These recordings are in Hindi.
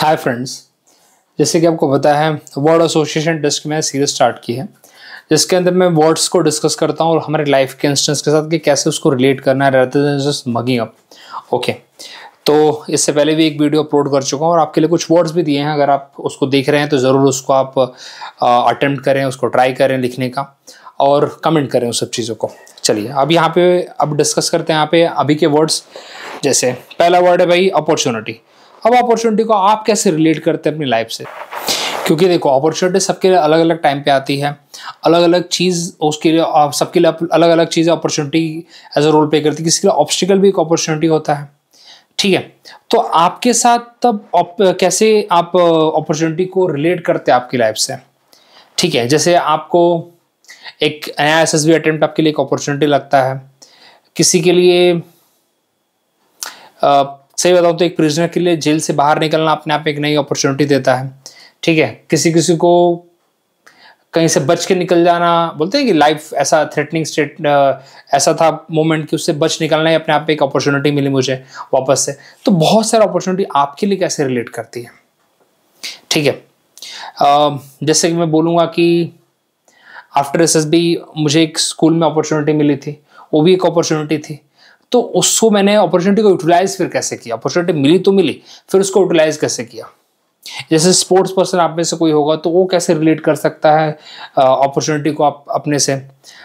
हाय फ्रेंड्स, जैसे कि आपको पता है वर्ड एसोसिएशन टेस्ट की मैंने सीरीज स्टार्ट की है जिसके अंदर मैं वर्ड्स को डिस्कस करता हूँ और हमारे लाइफ के इंस्टेंस के साथ कि कैसे उसको रिलेट करना है rather than just mugging up। Okay, तो इससे पहले भी एक वीडियो अपलोड कर चुका हूँ और आपके लिए कुछ वर्ड्स भी दिए हैं। अगर आप उसको देख रहे हैं तो ज़रूर उसको आप अटेम्प्ट करें, उसको ट्राई करें लिखने का और कमेंट करें उस सब चीज़ों को। चलिए अब यहाँ पे अब डिस्कस करते हैं यहाँ पे अभी के वर्ड्स। जैसे पहला वर्ड है भाई अपॉर्चुनिटी। अब अपॉर्चुनिटी को आप कैसे रिलेट करते हैं अपनी लाइफ से, क्योंकि देखो अपॉर्चुनिटी सबके लिए अलग अलग टाइम पे आती है, अलग अलग चीज़ उसके लिए सबके लिए अलग अलग चीज़ें opportunity as a role play करती है। किसी के लिए ऑब्स्टिकल भी एक अपॉर्चुनिटी होता है, ठीक है। तो आपके साथ तब कैसे आप अपॉर्चुनिटी को रिलेट करते हैं आपकी लाइफ से, ठीक है। जैसे आपको एक नया एसएसबी अटेम्प्ट आपके लिए एक अपॉर्चुनिटी लगता है, किसी के लिए सही बताऊँ तो एक प्रिजनर के लिए जेल से बाहर निकलना अपने आप एक नई अपॉर्चुनिटी देता है, ठीक है। किसी किसी को कहीं से बच के निकल जाना, बोलते हैं कि लाइफ ऐसा थ्रेटनिंग स्टेट ऐसा था मोमेंट कि उससे बच निकलना ही अपने आप एक अपॉर्चुनिटी मिली मुझे वापस से। तो बहुत सारी अपॉर्चुनिटी आपके लिए कैसे रिलेट करती है, ठीक है। जैसे कि मैं बोलूँगा कि आफ्टर एसएसबी मुझे एक स्कूल में अपॉर्चुनिटी मिली थी, वो भी एक अपॉर्चुनिटी थी। तो उसको मैंने अपॉर्चुनिटी को यूटिलाइज फिर कैसे किया, अपॉर्चुनिटी मिली तो मिली, फिर उसको यूटिलाइज कैसे किया। जैसे स्पोर्ट्स पर्सन आप में से कोई होगा तो वो कैसे रिलेट कर सकता है अपॉर्चुनिटी को आप अपने से।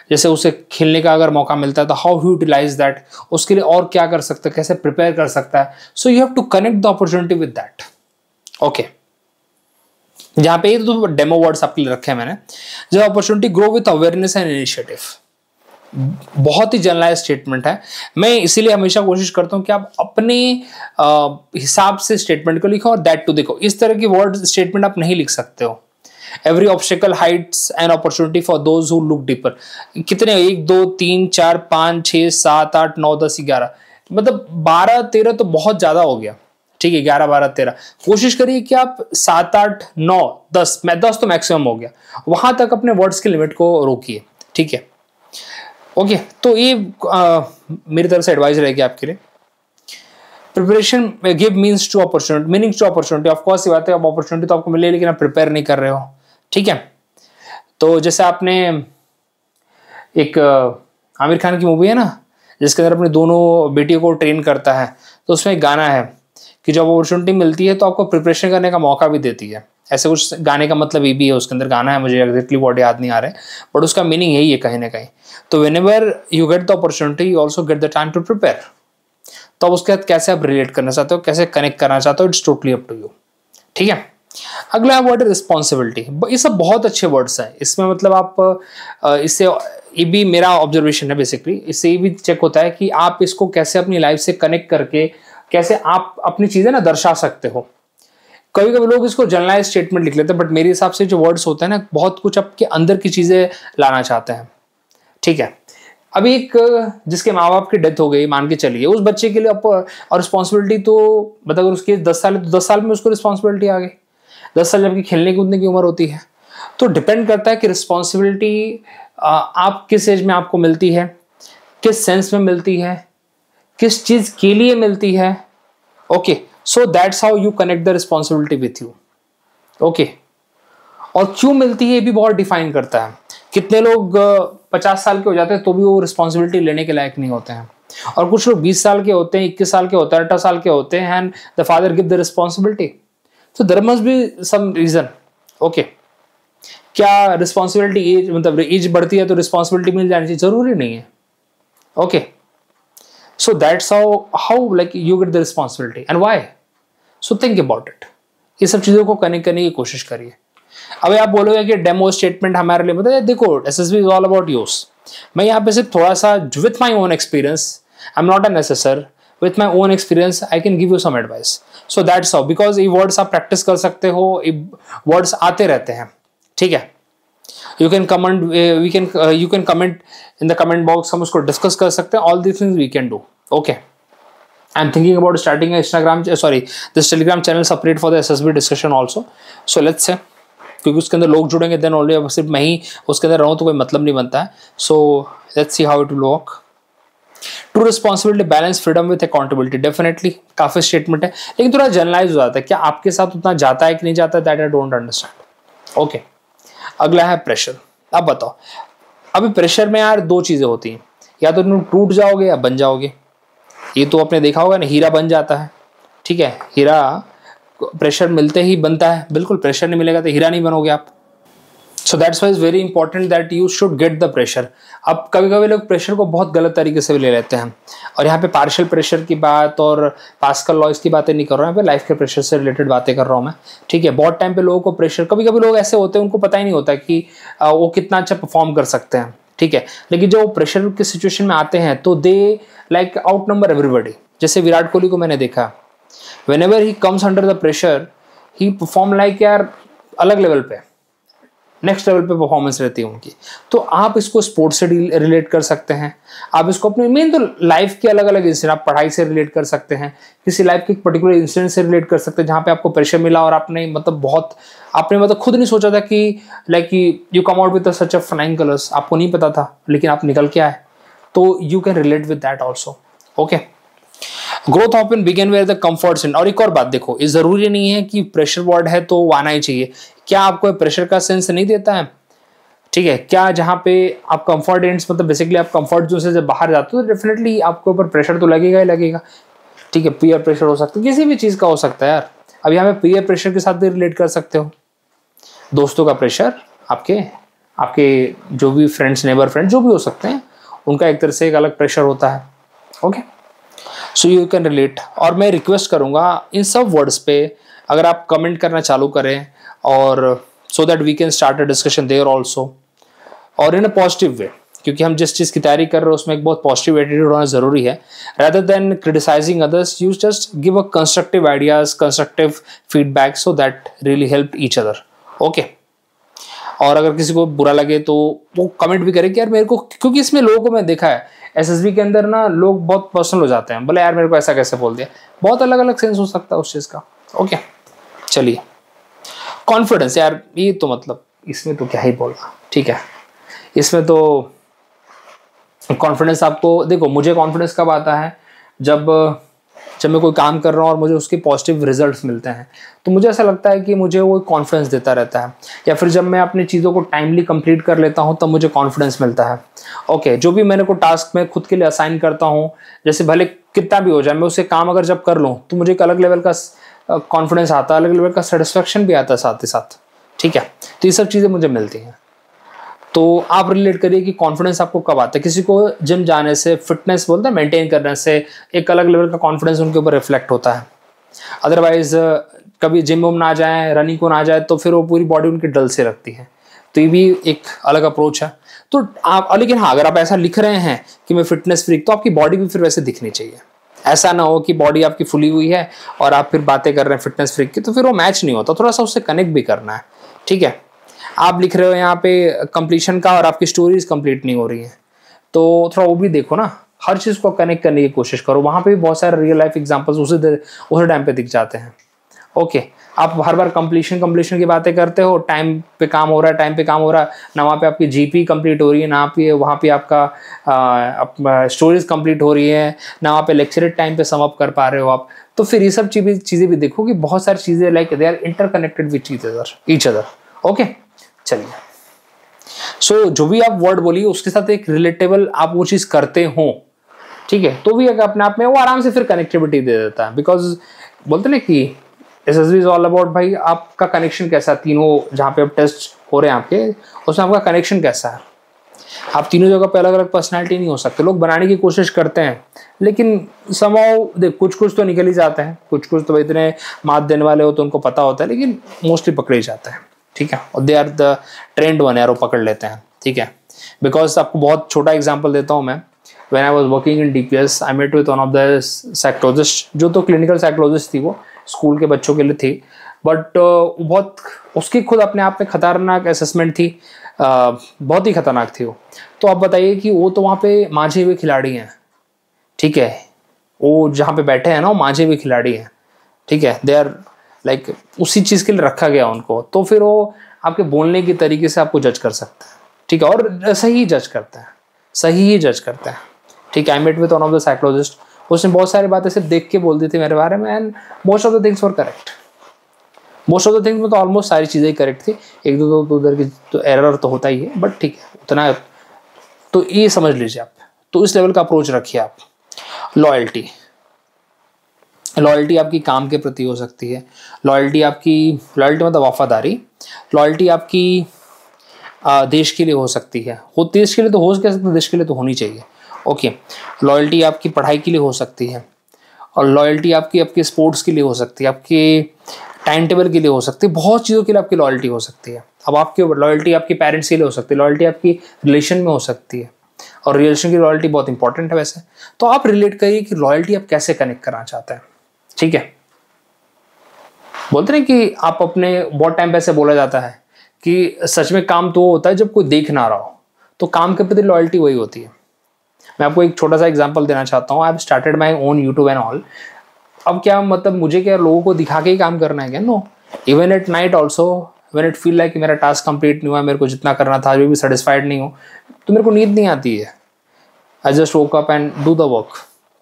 जैसे उसे खेलने का अगर मौका मिलता है तो हाउ यूटिलाइज दैट, उसके लिए और क्या कर सकता है, कैसे प्रिपेयर कर सकता है। So you have to connect the opportunity with that. Okay, जहाँ पे तो डेमो वर्ड्स आपके लिए रखे हैं मैंने। जब opportunity grow with awareness and initiative, बहुत ही जनरलाइज स्टेटमेंट है। मैं इसीलिए हमेशा कोशिश करता हूं कि आप अपने हिसाब से स्टेटमेंट को लिखो और दैट टू देखो। इस तरह की वर्ड स्टेटमेंट आप नहीं लिख सकते हो। Every obstacle hides an opportunity for those who look deeper. कितने 1 2 3 4 5 6 7 8 9 10 11, मतलब 12 13 तो बहुत ज्यादा हो गया, ठीक है। 11 12 13 कोशिश करिए कि आप 7 8 9 10 10 तो मैक्सिमम हो गया, वहां तक अपने वर्ड्स की लिमिट को रोकिए, ठीक है। ओके, तो ये मेरी तरफ से एडवाइस रहेगी आपके लिए। Preparation give means to opportunity, meanings to opportunity. Of course ये बात है, अब अपॉर्चुनिटी तो आपको मिले लेकिन आप प्रिपेयर नहीं कर रहे हो, ठीक है। तो जैसे आपने एक आमिर खान की मूवी है ना जिसके अंदर अपने दोनों बेटियों को ट्रेन करता है, तो उसमें एक गाना है कि जब अपॉर्चुनिटी मिलती है तो आपको प्रिपरेशन करने का मौका भी देती है। ऐसे कुछ गाने का मतलब ये भी है, उसके अंदर गाना है, मुझे एग्जैक्टली वर्ड याद नहीं आ रहे, बट उसका मीनिंग यही है कहीं ना कहीं। तो whenever you get the opportunity you also get the time to prepare. तो अब उसके साथ कैसे आप रिलेट करना चाहते हो, कैसे कनेक्ट करना चाहते हो, it's totally up to you, ठीक है। अगला वर्ड है रिस्पॉन्सिबिलिटी। ये सब बहुत अच्छे वर्ड्स हैं। इसमें मतलब आप इससे ये भी मेरा ऑब्जर्वेशन है बेसिकली, इससे ये भी चेक होता है कि आप इसको कैसे अपनी लाइफ से कनेक्ट करके कैसे आप अपनी चीजें ना दर्शा सकते हो। कभी कभी लोग इसको जनरलाइज स्टेटमेंट लिख लेते हैं, बट मेरे हिसाब से जो वर्ड्स होते हैं ना बहुत कुछ आपके अंदर की चीजें लाना चाहते हैं, ठीक है। अभी एक जिसके माँ बाप की डेथ हो गई मान के चलिए, उस बच्चे के लिए और रिस्पॉन्सिबिलिटी तो मतलब अगर उसकी 10 साल है तो 10 साल में उसको रिस्पॉन्सिबिलिटी आ गई। 10 साल जबकि खेलने कूदने की उम्र होती है। तो डिपेंड करता है कि रिस्पॉन्सिबिलिटी आप किस एज में आपको मिलती है, किस सेंस में मिलती है, किस चीज के लिए मिलती है। Okay, so that's how you connect the responsibility with you. Okay, और क्यों मिलती है ये भी बहुत डिफाइन करता है। कितने लोग 50 साल के हो जाते हैं तो भी वो रिस्पॉन्सिबिलिटी लेने के लायक नहीं होते हैं, और कुछ लोग 20 साल के होते हैं, 21 साल के होते हैं, 18 साल के होते हैं, and the father give the responsibility. तो there must be some reason. Okay, क्या रिस्पॉन्सिबिलिटी एज मतलब एज बढ़ती है तो रिस्पॉन्सिबिलिटी मिल जानी चाहिए? जरूरी नहीं है। Okay, so that's how like you get the responsibility and why, so think about it। ये सब चीजों को कनेक्ट करने की कोशिश करिए। अब आप बोलोगे कि डेमो स्टेटमेंट हमारे लिए मतलब देखो SSB is all about use. मैं यहाँ पे सिर्फ थोड़ा सा with my own experience, I am not an assessor, with my own experience I can give you some advice. So that's how, because ये वर्ड्स आप प्रैक्टिस कर सकते हो, वर्ड्स आते रहते हैं, ठीक है। You can comment, you can comment in the comment box, हम उसको डिस्कस कर सकते हैं। all these things we can do। okay, I'm thinking about starting a this telegram channel separate for the SSB discussion also। so let's say, क्योंकि उसके अंदर लोग जुड़ेंगे then only, सिर्फ मैं ही उसके अंदर रहूँ तो कोई मतलब नहीं बनता है। so let's see how it will work। True responsibility, balance freedom with accountability, definitely काफी स्टेटमेंट है, लेकिन थोड़ा जनरलाइज हो जाता है, क्या आपके साथ उतना जाता है कि नहीं जाता, that I don't understand. Okay, अगला है प्रेशर। अब बताओ, अभी प्रेशर में यार दो चीजें होती हैं, या तो तुम टूट जाओगे या बन जाओगे। ये तो आपने देखा होगा ना, हीरा बन जाता है, ठीक है, हीरा प्रेशर मिलते ही बनता है, बिल्कुल प्रेशर नहीं मिलेगा तो हीरा नहीं बनोगे आप। So that's why is very important that you should get the pressure. अब कभी कभी लोग प्रेशर को बहुत गलत तरीके से भी ले लेते हैं, और यहाँ पे पार्शियल प्रेशर की बात और पास्कल लॉज की बातें नहीं कर रहा हूँ, यहाँ पे लाइफ के प्रेशर से रिलेटेड बातें कर रहा हूँ मैं, ठीक है। बहुत टाइम पे लोगों को प्रेशर, कभी कभी लोग ऐसे होते हैं उनको पता ही नहीं होता कि वो कितना अच्छा परफॉर्म कर सकते हैं, ठीक है, लेकिन जब वो प्रेशर के सिचुएशन में आते हैं तो they like out number everybody. जैसे विराट कोहली को मैंने देखा, whenever he comes under the pressure he perform like यार अलग लेवल पे, नेक्स्ट लेवल पे परफॉर्मेंस रहती है उनकी। तो आप इसको स्पोर्ट्स से रिलेट कर सकते हैं, आप इसको अपने मेन तो लाइफ के अलग अलग इंसिडेंट, आप पढ़ाई से रिलेट कर सकते हैं, किसी लाइफ के पर्टिकुलर इंसिडेंट से रिलेट कर सकते हैं जहाँ पे आपको प्रेशर मिला और आपने मतलब बहुत, आपने मतलब खुद नहीं सोचा था कि like you come out with such a flying colours, आपको नहीं पता था लेकिन आप निकल के आए, तो you can relate with that also. Okay, growth often begins where the comfort sense. और एक और बात देखो, ये जरूरी नहीं है कि प्रेशर वर्ड है तो आना ही चाहिए। क्या आपको प्रेशर का सेंस नहीं देता है, ठीक है, क्या जहाँ पे आप कंफर्ट एंड्स मतलब बेसिकली आप कंफर्ट जोन से जब बाहर जाते हो तो डेफिनेटली आपके ऊपर प्रेशर तो लगेगा ही लगेगा, ठीक है। पीयर प्रेशर हो सकता है, किसी भी चीज़ का हो सकता है यार। अब यहाँ पे पीयर प्रेशर के साथ भी रिलेट कर सकते हो, दोस्तों का प्रेशर, आपके आपके जो भी फ्रेंड्स, नेबर फ्रेंड जो भी हो सकते हैं, उनका एक तरह से एक अलग प्रेशर होता है। Okay, so you can relate. और मैं रिक्वेस्ट करूँगा इन सब वर्ड्स पे अगर आप कमेंट करना चालू करें, और so that we can start a discussion there also, और इन अ पॉजिटिव वे, क्योंकि हम जिस चीज़ की तैयारी कर रहे हैं उसमें एक बहुत पॉजिटिव एटीट्यूड होना जरूरी है। Rather than criticising others, you just give a constructive ideas, constructive feedback, so that really help each other. Okay, और अगर किसी को बुरा लगे तो वो कमेंट भी करे कि यार मेरे को, क्योंकि इसमें लोगों को मैं देखा है एसएसबी के अंदर ना, लोग बहुत पर्सनल हो जाते हैं, बोले यार मेरे को ऐसा कैसे बोल दिया, बहुत अलग अलग सेंस हो सकता है उस चीज़ का। ओके, चलिए, कॉन्फिडेंस यार, ये तो मतलब इसमें तो क्या ही बोलना, ठीक है, इसमें तो कॉन्फिडेंस आपको देखो, मुझे कॉन्फिडेंस कब आता है, जब मैं कोई काम कर रहा हूँ और मुझे उसके पॉजिटिव रिजल्ट्स मिलते हैं, तो मुझे ऐसा लगता है कि मुझे वो कॉन्फिडेंस देता रहता है। या फिर जब मैं अपनी चीज़ों को टाइमली कंप्लीट कर लेता हूँ तब मुझे कॉन्फिडेंस मिलता है। ओके, जो भी मैंने को टास्क में खुद के लिए असाइन करता हूँ, जैसे भले कितना भी हो जाए, मैं उसे काम अगर जब कर लूँ तो मुझे एक अलग लेवल का कॉन्फिडेंस आता है, अलग लेवल का सेटिस्फेक्शन भी आता है साथ ही साथ, ठीक है। तो ये सब चीज़ें मुझे मिलती हैं। तो आप रिलेट करिए कि कॉन्फिडेंस आपको कब आता है। किसी को जिम जाने से, फिटनेस बोलते हैं मेंटेन करने से, एक अलग लेवल का कॉन्फिडेंस उनके ऊपर रिफ्लेक्ट होता है। अदरवाइज कभी जिम वुम ना जाए, रनिंग को ना जाए, तो फिर वो पूरी बॉडी उनकी डल से रखती है। तो ये भी एक अलग अप्रोच है। तो आप, लेकिन हाँ, अगर आप ऐसा लिख रहे हैं कि मैं फिटनेस फ्रीक, तो आपकी बॉडी भी फिर वैसे दिखनी चाहिए। ऐसा ना हो कि बॉडी आपकी फुली हुई है और आप फिर बातें कर रहे हैं फिटनेस फ्रीक की, तो फिर वो मैच नहीं होता। थोड़ा सा उससे कनेक्ट भी करना है, ठीक है। आप लिख रहे हो यहाँ पे कंप्लीशन का और आपकी स्टोरीज कंप्लीट नहीं हो रही है, तो थोड़ा वो भी देखो ना, हर चीज़ को कनेक्ट करने की कोशिश करो। वहाँ पे भी बहुत सारे रियल लाइफ एग्जांपल्स उसी टाइम पे दिख जाते हैं। ओके, आप हर बार कंप्लीशन की बातें करते हो, टाइम पे काम हो रहा है, टाइम पे काम हो रहा है ना, वहाँ पे आपकी जीपी कंप्लीट हो रही है ना, वहाँ पे आपका स्टोरीज कंप्लीट हो रही है ना, वहाँ पे लेक्चर टाइम पे सम अप कर पा रहे हो आप। तो फिर ये सब चीज़ें भी देखो कि बहुत सारी चीज़ें like they are interconnected with each other. Okay, चलिए, सो जो भी आप वर्ड बोलिए उसके साथ एक रिलेटेबल आप वो चीज़ करते हो, ठीक है, तो भी अगर अपने आप में वो आराम से फिर कनेक्टिविटी दे देता है। बिकॉज बोलते ना कि एसएसबी इज ऑल अबाउट भाई आपका कनेक्शन कैसा है, तीनों जहाँ पे आप टेस्ट हो रहे हैं आपके, उसमें आपका कनेक्शन कैसा है। आप तीनों जगह पे अलग अलग पर्सनैलिटी नहीं हो सकते। लोग बनाने की कोशिश करते हैं, लेकिन समाव देख कुछ तो निकल ही जाते हैं, कुछ तो इतने मात देने वाले हो तो उनको पता होता है, लेकिन मोस्टली पकड़े ही जाते हैं, ठीक है। और they are the trend one, यार वो पकड़ लेते हैं, ठीक है। बिकॉज आपको बहुत छोटा एग्जांपल देता हूँ मैं। When I was working in DPS, I met with one of the psychologist, जो तो क्लिनिकल साइकोलॉजिस्ट थी, वो स्कूल के बच्चों के लिए थी, बट बहुत उसकी खुद अपने आप में खतरनाक असेसमेंट थी, बहुत ही खतरनाक थी वो। तो आप बताइए कि वो तो वहाँ पे मांझे हुए खिलाड़ी हैं, ठीक है, वो जहाँ पे बैठे हैं ना वो मांझे हुए खिलाड़ी हैं, ठीक है। दे आर लाइक उसी चीज़ के लिए रखा गया उनको, तो फिर वो आपके बोलने के तरीके से आपको जज कर सकता है, ठीक है, और सही जज करता है, सही ही जज करता है, ठीक है, I met with one of the psychologist, उसने बहुत सारी बातें सिर्फ देख के बोल दी थी मेरे बारे में, and most of the things were correct. Most of the things में तो ऑलमोस्ट सारी चीज़ें ही करेक्ट थी, एक दो तो उधर की तो एरर तो होता ही है, बट ठीक है उतना, तो ये समझ लीजिए आप। तो इस लेवल का अप्रोच रखिए आप। लॉयल्टी, लॉयल्टी आपकी काम के प्रति हो सकती है, लॉयल्टी मतलब वफादारी, लॉयल्टी आपकी देश के लिए हो सकती है, देश के लिए तो हो सकती है, देश के लिए तो होनी चाहिए। ओके, लॉयल्टी आपकी पढ़ाई के लिए हो सकती है, और लॉयल्टी आपके स्पोर्ट्स के लिए हो सकती है, आपके टाइम टेबल के लिए हो सकती है, बहुत चीज़ों के लिए आपकी लॉयल्टी हो सकती है। अब आपकी लॉयल्टी आपके पेरेंट्स के लिए हो सकती है, लॉयल्टी आपकी रिलेशन में हो सकती है, और रिलेशन की लॉयल्टी बहुत इंपॉर्टेंट है वैसे। तो आप रिलेट करिए कि लॉयल्टी आप कैसे कनेक्ट करना चाहते हैं, ठीक है। बोलते हैं कि आप अपने, बहुत टाइम पे ऐसे बोला जाता है कि सच में काम तो होता है जब कोई देख ना रहा हो, तो काम के प्रति लॉयल्टी वही होती है। मैं आपको एक छोटा सा एग्जांपल देना चाहता हूँ। I have started my own YouTube and all. अब क्या मतलब मुझे क्या लोगों को दिखा के ही काम करना है क्या? No, even at night also when it feel like मेरा टास्क कंप्लीट नहीं हुआ, मेरे को जितना करना था अभी भी सेटिस्फाइड नहीं हूँ, तो मेरे को नींद नहीं आती है। I just woke up and do the work,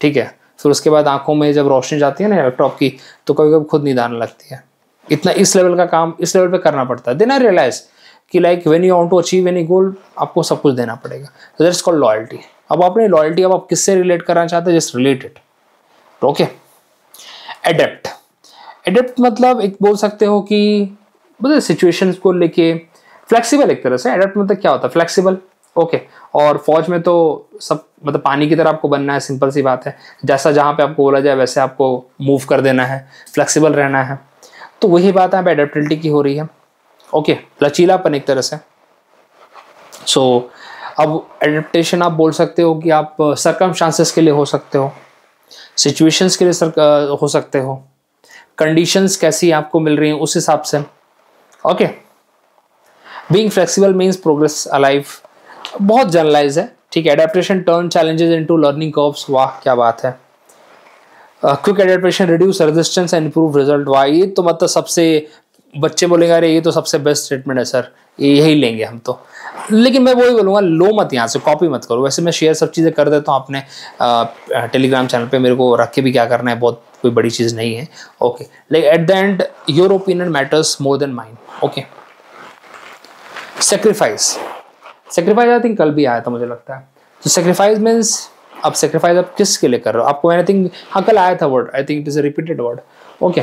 ठीक है। फिर उसके बाद आंखों में जब रोशनी जाती है ना लैपटॉप की, तो कभी कभी खुद नींद आने लगती है। इतना इस लेवल का काम इस लेवल पे करना पड़ता है। देन आई रियलाइज कि like when you want to achieve any goal, आपको सब कुछ देना पड़ेगा। तो दैट्स कॉल्ड लॉयल्टी। अब अपनी लॉयल्टी अब आप किससे रिलेट करना चाहते हैं, just relate it, okay. Adapt, adapt मतलब एक बोल सकते हो कि मतलब सिचुएशंस को लेके फ्लेक्सिबल एक तरह से। एडेप्ट मतलब क्या होता है? Flexible, okay. और फौज में तो सब मतलब पानी की तरह आपको बनना है, सिंपल सी बात है। जैसा जहाँ पे आपको बोला जाए वैसे आपको मूव कर देना है, फ्लेक्सिबल रहना है। तो वही बात यहाँ पे एडेप्टिबिलिटी की हो रही है, ओके। लचीलापन एक तरह से। सो अब एडेप्टेशन आप बोल सकते हो कि आप सर्कमस्टांसेस के लिए हो सकते हो, सिचुएशंस के लिए हो सकते हो, कंडीशंस कैसी आपको मिल रही हैं उस हिसाब से, okay. Being flexible means progress alive, बहुत जनरलाइज है, ठीक है। Adaptation turn challenges into learning curves, वाह क्या बात है। Quick adaptation reduce resistance and improve result, वाह ये तो मतलब सबसे, बच्चे बोलेंगे अरे ये तो सबसे बेस्ट स्टेटमेंट है सर, यही लेंगे हम तो। लेकिन मैं वही बोलूँगा, लो मत, यहाँ से कॉपी मत करो। वैसे मैं शेयर सब चीज़ें कर देता हूँ अपने टेलीग्राम चैनल पे, मेरे को रख के भी क्या करना है, बहुत कोई बड़ी चीज़ नहीं है, okay. Like eight the and your opinion matters more than mine, okay. Sacrifice, sacrifice I think कल भी आया था मुझे लगता है। तो सेक्रीफाइस मीन्स, अब सेक्रीफाइस आप किसके लिए कर रहे हो? आपको आई थिंक, हाँ कल आया था word, I think it is a repeated word, okay.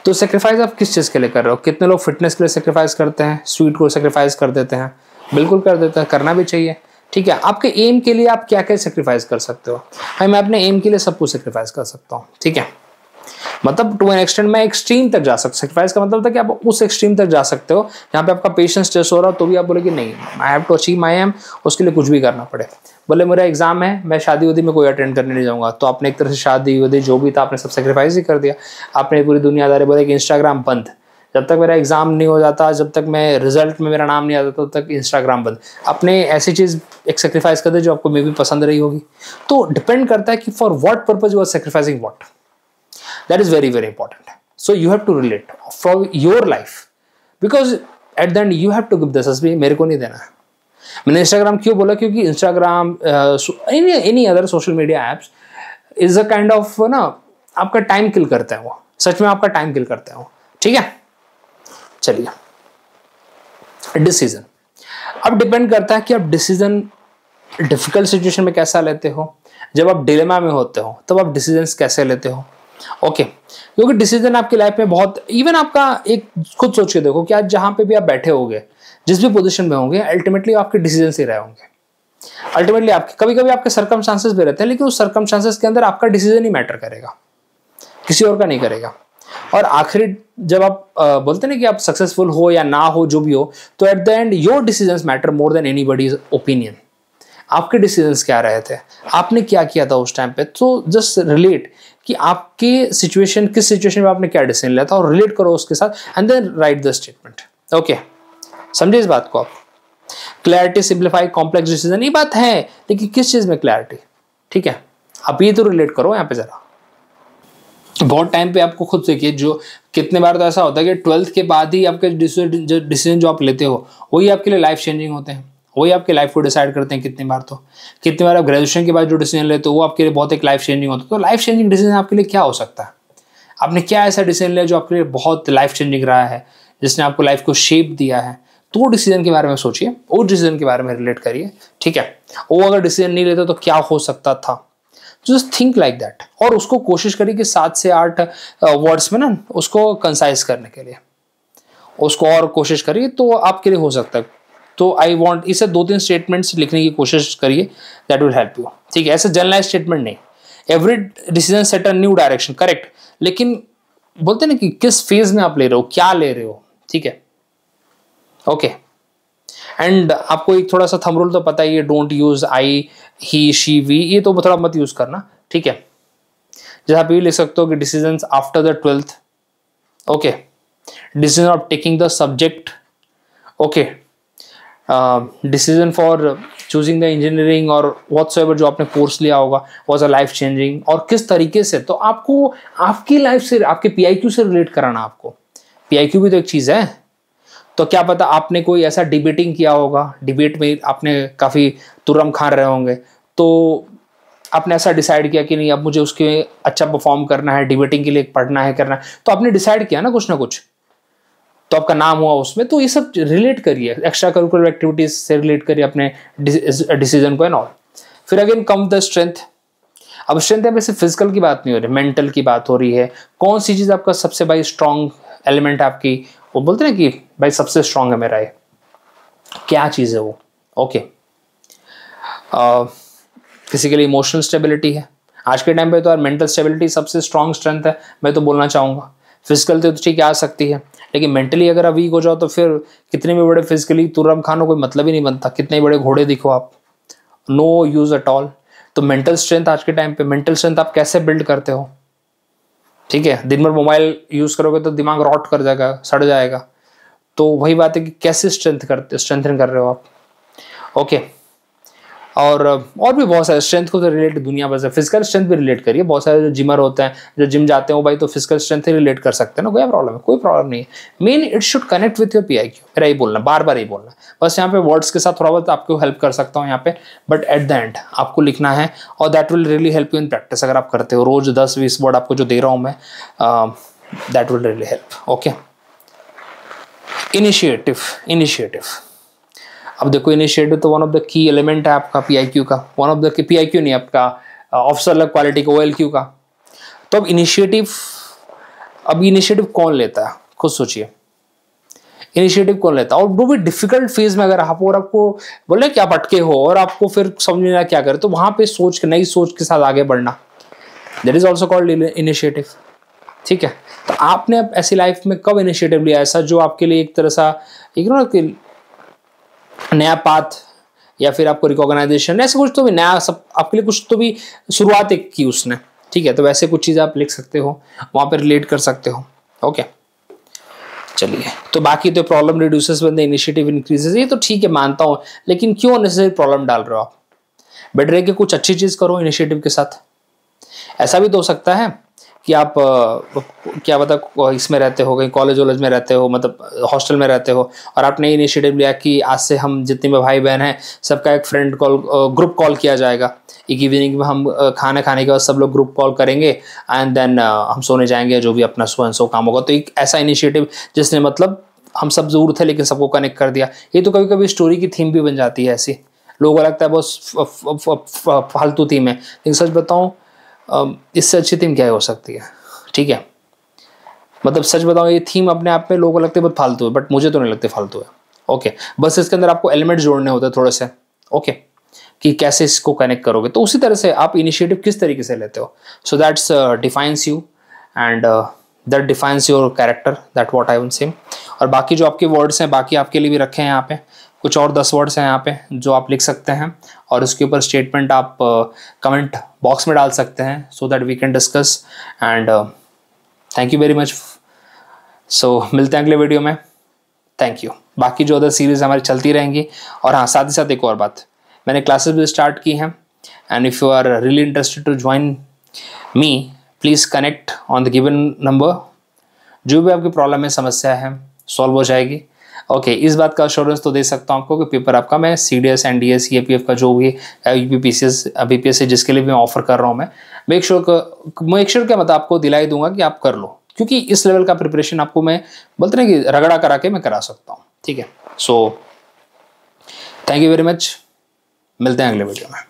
तो सेक्रीफाइस आप किस चीज़ के लिए कर रहे हो? कितने लोग फिटनेस के लिए सेक्रीफाइस करते हैं, स्वीट को सेक्रीफाइस कर देते हैं, बिल्कुल कर देते हैं, करना भी चाहिए, ठीक है। आपके एम के लिए आप क्या क्या सेक्रीफाइस कर सकते हो? भाई मैं अपने एम के लिए सब कुछ सेक्रीफाइस कर सकता हूँ, ठीक है। मतलब टू एन एक्सटेंट मैं एक्सट्रीम तक जा सकता हूँ। सेक्रीफाइस का मतलब था कि आप उस एक्सट्रीम तक जा सकते हो जहाँ पे आपका पेशेंस टेस्ट हो रहा हो, तो भी आप बोले कि नहीं, I have to achieve my aim, उसके लिए कुछ भी करना पड़े। बोले मेरा एग्जाम है, मैं शादी वादी में कोई अटेंड करने नहीं जाऊँगा, तो आपने एक तरह से शादी वादी जो भी था आपने सब सेक्रीफाइस ही कर दिया। आपने पूरी दुनियादारी बोले कि इंस्टाग्राम बंद, जब तक मेरा एग्जाम नहीं हो जाता, जब तक मैं रिजल्ट में मेरा नाम नहीं आता, तब तक इंस्टाग्राम बंद। आपने ऐसी चीज़ एक सेक्रीफाइस कर दी जो आपको मे भी पसंद रही होगी। तो डिपेंड करता है कि for what purpose you are sacrificing what, that is very very important. So you have to relate for your life, because at the end you have to give this, मेरे को नहीं देना है। मैंने इंस्टाग्राम क्यों बोला? क्योंकि Instagram any other social media apps is a kind of ना, आपका टाइम किल करते हैं वो, सच में आपका टाइम किल करते हैं वो, ठीक है। चलिए, डिसीजन, अब डिपेंड करता है कि आप डिसीजन डिफिकल्ट सिचुएशन में कैसा लेते हो, जब आप डिलेमा में होते हो तब आप डिसीजंस कैसे लेते हो, ओके। क्योंकि डिसीजन आपकी लाइफ में बहुत, इवन आपका एक खुद सोच के देखो कि आज जहां पे भी आप बैठे होंगे, जिस भी पोजीशन में होंगे, अल्टीमेटली आपके डिसीजन ही रहे होंगे। अल्टीमेटली आपके कभी कभी आपके सर्कमस्टांसेस भी रहते हैं, लेकिन उस सर्कमस्टांसेस के अंदर आपका डिसीजन ही मैटर करेगा, किसी और का नहीं करेगा। और आखिरी जब आप बोलते हैं ना कि आप सक्सेसफुल हो या ना हो, जो भी हो, तो eight the and your decisions matter more than anybody's opinion. आपके डिसीजंस क्या रहे थे, आपने क्या किया था उस टाइम पे। तो जस्ट रिलेट कि आपके सिचुएशन, किस सिचुएशन में आपने क्या डिसीजन लिया था, और रिलेट करो उसके साथ and then write the statement, okay. समझे इस बात को आप? क्लैरिटी, सिंप्लीफाई कॉम्प्लेक्स डिसीजन, ये बात है, लेकिन किस चीज में क्लैरिटी, ठीक है। आप ये तो रिलेट करो यहाँ पे जरा। बहुत टाइम पे आपको खुद देखिए, जो कितने बार तो ऐसा होता है कि 12th के बाद ही आपके डिसीजन जो आप लेते हो वही आपके लिए लाइफ चेंजिंग होते हैं। वही आपके लाइफ को डिसाइड करते हैं कितनी बार। तो कितनी बार आप ग्रेजुएशन के बाद जो डिसीजन लेते हो वो आपके लिए बहुत एक लाइफ चेंजिंग होता है। तो लाइफ चेंजिंग डिसीजन आपके लिए क्या हो सकता है? आपने क्या ऐसा डिसीजन लिया जो आपके लिए बहुत लाइफ चेंजिंग रहा है, जिसने आपको लाइफ को शेप दिया है? तो वो डिसीजन के बारे में सोचिए, वो डिसीजन के बारे में रिलेट करिए, ठीक है। वो अगर डिसीजन नहीं लेते तो क्या हो सकता था? जस्ट थिंक लाइक दैट, और उसको कोशिश करिए कि 7 से 8 वर्ड्स में ना उसको कंसाइज करने के लिए उसको और कोशिश करिए, तो आपके लिए हो सकता है। तो आई वॉन्ट इसे 2-3 स्टेटमेंट्स लिखने की कोशिश करिए, दैट विल हेल्प यू, ठीक है। ऐसे जनरलाइज स्टेटमेंट नहीं, every decision set a new direction, correct, लेकिन बोलते ना कि किस फेज में आप ले रहे हो, क्या ले रहे हो, ठीक है, ओके। एंड आपको एक थोड़ा सा थंब रूल तो पता ही है, don't use I, he, she, we, ये तो थोड़ा मत यूज करना, ठीक है। जैसे आप ये लिख सकते हो कि decisions after the 12th, okay, decision of taking the subject, okay, decision for choosing the engineering और व्हाटसोएवर जो आपने कोर्स लिया होगा वाज अ लाइफ चेंजिंग, और किस तरीके से। तो आपको आपकी लाइफ से, आपके पीआईक्यू से रिलेट कराना। आपको पीआईक्यू भी तो एक चीज़ है, तो क्या पता आपने कोई ऐसा डिबेटिंग किया होगा, डिबेट में आपने काफ़ी तुरम खान रहे होंगे, तो आपने ऐसा डिसाइड किया कि नहीं अब मुझे उसके अच्छा परफॉर्म करना है, डिबेटिंग के लिए पढ़ना है, करना है, तो आपने डिसाइड किया ना कुछ, तो आपका नाम हुआ उसमें। तो ये सब रिलेट करिए, एक्स्ट्रा करिकुलर एक्टिविटीज से रिलेट करिए अपने डिसीजन को एंड ऑल। फिर अगेन कम द स्ट्रेंथ। अब स्ट्रेंथ है वैसे फिजिकल की बात नहीं हो रही, मेंटल की बात हो रही है। कौन सी चीज़ आपका सबसे भाई स्ट्रॉन्ग एलिमेंट है आपकी, वो बोलते हैं कि भाई सबसे स्ट्रॉन्ग है मेरा ये, क्या चीज़ है वो, ओके। किसी के लिए इमोशनल स्टेबिलिटी है। आज के टाइम पे तो यार मेंटल स्टेबिलिटी सबसे स्ट्रॉन्ग स्ट्रेंथ है, मैं तो बोलना चाहूँगा। फिजिकल तो ठीक है आ सकती है, लेकिन मेंटली अगर आप वीक हो जाओ तो फिर कितने भी बड़े फिजिकली तुरम खानो कोई मतलब ही नहीं बनता, कितने बड़े घोड़े दिखो आप, नो यूज एट ऑल। तो मेंटल स्ट्रेंथ आज के टाइम पे, मेंटल स्ट्रेंथ आप कैसे बिल्ड करते हो, ठीक है। दिन भर मोबाइल यूज करोगे तो दिमाग रॉट कर जाएगा, सड़ जाएगा। तो वही बात है कि कैसे स्ट्रेंथन कर रहे हो आप, ओके। और भी बहुत सारे स्ट्रेंथ को तो रिलेट दुनिया भर से, फिजिकल स्ट्रेंथ भी रिलेट करिए। बहुत सारे जो जिमर होते हैं, जो जिम जाते हैं, वो भाई तो फिजिकल स्ट्रेंथ ही रिलेट कर सकते हैं ना, कोई प्रॉब्लम नहीं है। Main it should connect with your PIQ, मेरा ही बोलना, बार बार ही बोलना। बस यहाँ पे वर्ड्स के साथ थोड़ा बहुत आपको हेल्प कर सकता हूँ यहाँ पे, बट एट द एंड आपको लिखना है, और that will really help you in practice. अगर आप करते हो रोज 10-20 वर्ड आपको जो दे रहा हूँ मैं, that will really help, okay. Initiative. अब देखो इनिशिएटिव तो one of the key element है आपका पीआईक्यू का, वन ऑफ द पीआईक्यू नहीं आपका ऑफिसर क्वालिटी का, ओएलक्यू का। तो अब इनिशिएटिव कौन लेता है, खुद सोचिए। इनिशिएटिव कौन लेता है, और वो भी डिफिकल्ट फेज में अगर आप, और आपको बोले कि आप अटके हो और आपको फिर समझ नहीं आ क्या करें, तो वहां पे नई सोच के साथ आगे बढ़ना, that is also called initiative, ठीक है। तो आपने अब ऐसी लाइफ में कब इनिशिएटिव लिया ऐसा जो आपके लिए एक तरह सा एक नया पाथ, या फिर आपको रिकॉग्नाइजेशन, ऐसे कुछ तो भी नया, सब आपके लिए कुछ तो भी शुरुआत एक की उसने, ठीक है। तो वैसे कुछ चीज़ आप लिख सकते हो, वहाँ पर रिलेट कर सकते हो, ओके। चलिए, तो बाकी तो problem reduces when the initiative increases, ये तो ठीक है मानता हूँ, लेकिन क्यों अननेसेसरी प्रॉब्लम डाल रहे हो आप? बेटर है कि कुछ अच्छी चीज़ करो इनिशिएटिव के साथ। ऐसा भी तो हो सकता है कि आप क्या पता इसमें रहते हो, कहीं कॉलेज वॉलेज में रहते हो, मतलब हॉस्टल में रहते हो, और आपने इनिशिएटिव लिया कि आज से हम जितने भी भाई बहन हैं सबका एक फ्रेंड कॉल, ग्रुप कॉल किया जाएगा। एक इवनिंग में हम खाने के बाद सब लोग ग्रुप कॉल करेंगे, एंड देन हम सोने जाएंगे, जो भी अपना सो काम होगा। तो एक ऐसा इनिशिएटिव जिसने मतलब हम सब जरूर थे लेकिन सबको कनेक्ट कर दिया। ये तो कभी कभी स्टोरी की थीम भी बन जाती है ऐसी, लोगों को लगता है बहुत फालतू थीम है, लेकिन सच बताऊँ इससे अच्छी थीम क्या हो सकती है, ठीक है। मतलब सच बताऊं ये थीम अपने आप में लोगों को लगते बहुत फालतू है, बट मुझे तो नहीं लगते फालतू है, ओके। बस इसके अंदर आपको एलिमेंट जोड़ने होते हैं थोड़े से, ओके, कि कैसे इसको कनेक्ट करोगे। तो उसी तरह से आप इनिशिएटिव किस तरीके से लेते हो, so that's defines you, and that defines your character, that what I will say. और बाकी जो आपके वर्ड्स हैं बाकी आपके लिए भी रखे हैं यहाँ पे, कुछ और 10 वर्ड्स हैं यहाँ पे जो आप लिख सकते हैं, और उसके ऊपर स्टेटमेंट आप कमेंट बॉक्स में डाल सकते हैं, so that we can discuss. And thank you very much. So मिलते हैं अगले वीडियो में, थैंक यू। बाकी जो अदर सीरीज़ हमारी चलती रहेंगी। और हाँ, साथ ही साथ एक और बात, मैंने क्लासेस भी स्टार्ट की हैं, and if you are really interested to join me, please connect on the given number. जो भी आपकी प्रॉब्लम है, समस्या है, सॉल्व हो जाएगी। ओके, इस बात का अश्योरेंस तो दे सकता हूँ आपको कि पेपर आपका, मैं CDS NDS CAPF का जो भी UPPCS BPS जिसके लिए भी मैं ऑफर कर रहा हूँ, मैं मेक श्योर क्या मतलब आपको दिलाई दूंगा कि आप कर लो, क्योंकि इस लेवल का प्रिपरेशन आपको मैं बोलते ना कि रगड़ा करा के मैं करा सकता हूँ। ठीक है, so thank you very much, मिलते हैं अगले वीडियो में।